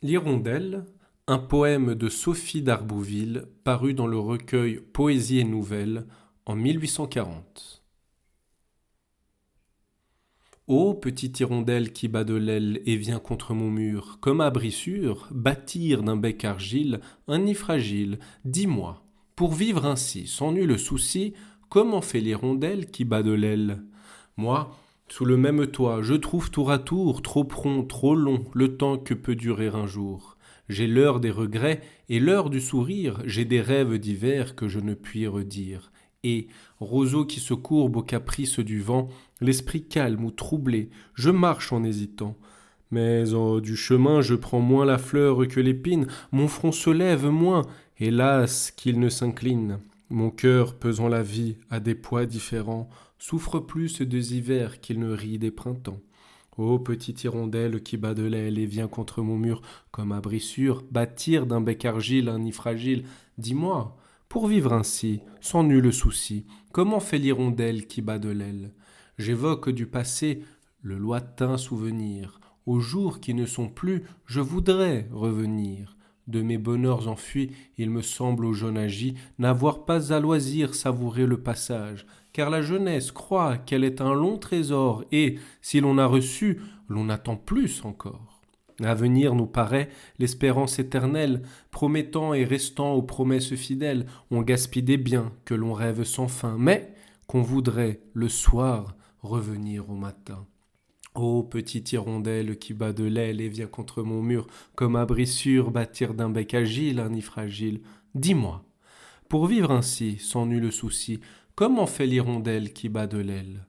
L'Hirondelle, un poème de Sophie d'Arbouville paru dans le recueil Poésie et Nouvelles en 1840. Ô petite hirondelle qui bat de l'aile et vient contre mon mur, comme à brissure, bâtir d'un bec argile un nid fragile, dis-moi, pour vivre ainsi, sans nul souci, comment fait l'hirondelle qui bat de l'aile? Moi, sous le même toit, je trouve tour à tour, trop prompt, trop long, le temps que peut durer un jour. J'ai l'heure des regrets et l'heure du sourire, j'ai des rêves d'hiver que je ne puis redire. Et, roseau qui se courbe aux caprices du vent, l'esprit calme ou troublé, je marche en hésitant. Mais du chemin je prends moins la fleur que l'épine, mon front se lève moins, hélas qu'il ne s'incline. Mon cœur, pesant la vie à des poids différents, souffre plus des hivers qu'il ne rit des printemps. Ô petite hirondelle qui bat de l'aile et vient contre mon mur, comme à brissure, bâtir d'un bec argile un nid fragile, dis-moi, pour vivre ainsi, sans nul souci, comment fait l'hirondelle qui bat de l'aile? J'évoque du passé le lointain souvenir, aux jours qui ne sont plus, je voudrais revenir. De mes bonheurs enfuis, il me semble au jeune agi n'avoir pas à loisir savouré le passage, car la jeunesse croit qu'elle est un long trésor, et, si l'on a reçu, l'on attend plus encore. L'avenir nous paraît l'espérance éternelle, promettant et restant aux promesses fidèles, on gaspille des biens que l'on rêve sans fin, mais qu'on voudrait, le soir, revenir au matin. Ô petite hirondelle qui bat de l'aile et vient contre mon mur, comme à brissure bâtir d'un bec agile un nid fragile, dis-moi, pour vivre ainsi, sans nul souci, comment fait l'hirondelle qui bat de l'aile?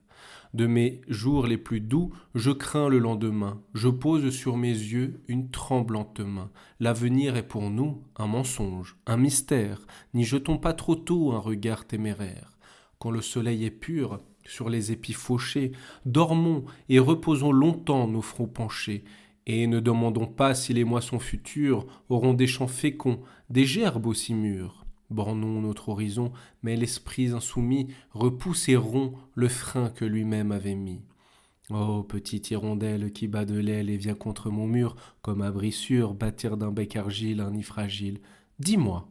De mes jours les plus doux, je crains le lendemain, je pose sur mes yeux une tremblante main. L'avenir est pour nous un mensonge, un mystère, n'y jetons pas trop tôt un regard téméraire. Quand le soleil est pur, sur les épis fauchés, dormons et reposons longtemps nos fronts penchés, et ne demandons pas si les moissons futures auront des champs féconds, des gerbes aussi mûres. Bornons notre horizon, mais l'esprit insoumis repousse et rompt le frein que lui-même avait mis. Ô petite hirondelle qui bat de l'aile et vient contre mon mur, comme à brissure bâtir d'un bec argile un nid fragile, dis-moi,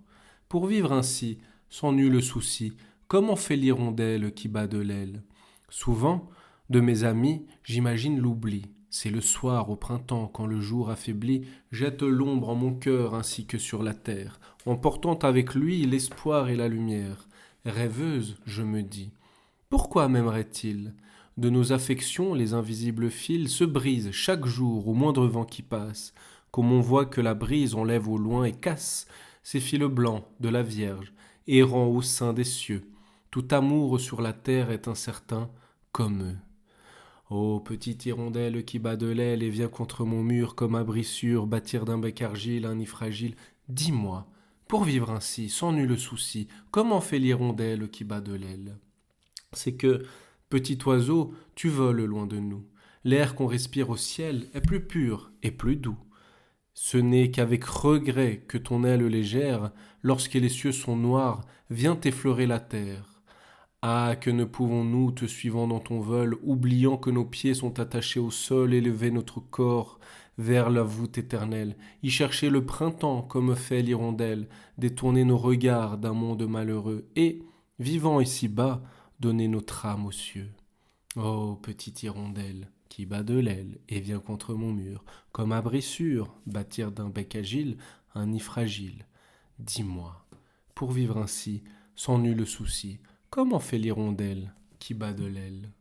pour vivre ainsi, sans nul souci, comment fait l'hirondelle qui bat de l'aile? Souvent, de mes amis, j'imagine l'oubli. C'est le soir au printemps, quand le jour affaibli jette l'ombre en mon cœur ainsi que sur la terre, emportant avec lui l'espoir et la lumière. Rêveuse, je me dis, pourquoi m'aimerait-il? De nos affections, les invisibles fils se brisent chaque jour au moindre vent qui passe, comme on voit que la brise enlève au loin et casse ces fils blancs de la Vierge, errant au sein des cieux. Tout amour sur la terre est incertain, comme eux. Ô petite hirondelle qui bat de l'aile et vient contre mon mur comme à brissure bâtir d'un bec argile un nid fragile, dis-moi, pour vivre ainsi, sans nul souci, comment fait l'hirondelle qui bat de l'aile? C'est que, petit oiseau, tu voles loin de nous. L'air qu'on respire au ciel est plus pur et plus doux. Ce n'est qu'avec regret que ton aile légère, lorsque les cieux sont noirs, vient effleurer la terre. Ah, que ne pouvons-nous, te suivant dans ton vol, oubliant que nos pieds sont attachés au sol, élever notre corps vers la voûte éternelle, y chercher le printemps comme fait l'hirondelle, détourner nos regards d'un monde malheureux, et, vivant ici-bas, donner notre âme aux cieux. Ô petite hirondelle, qui bat de l'aile et vient contre mon mur, comme à brissure, bâtir d'un bec agile un nid fragile. Dis-moi, pour vivre ainsi, sans nul souci, comment fait l'hirondelle qui bat de l'aile?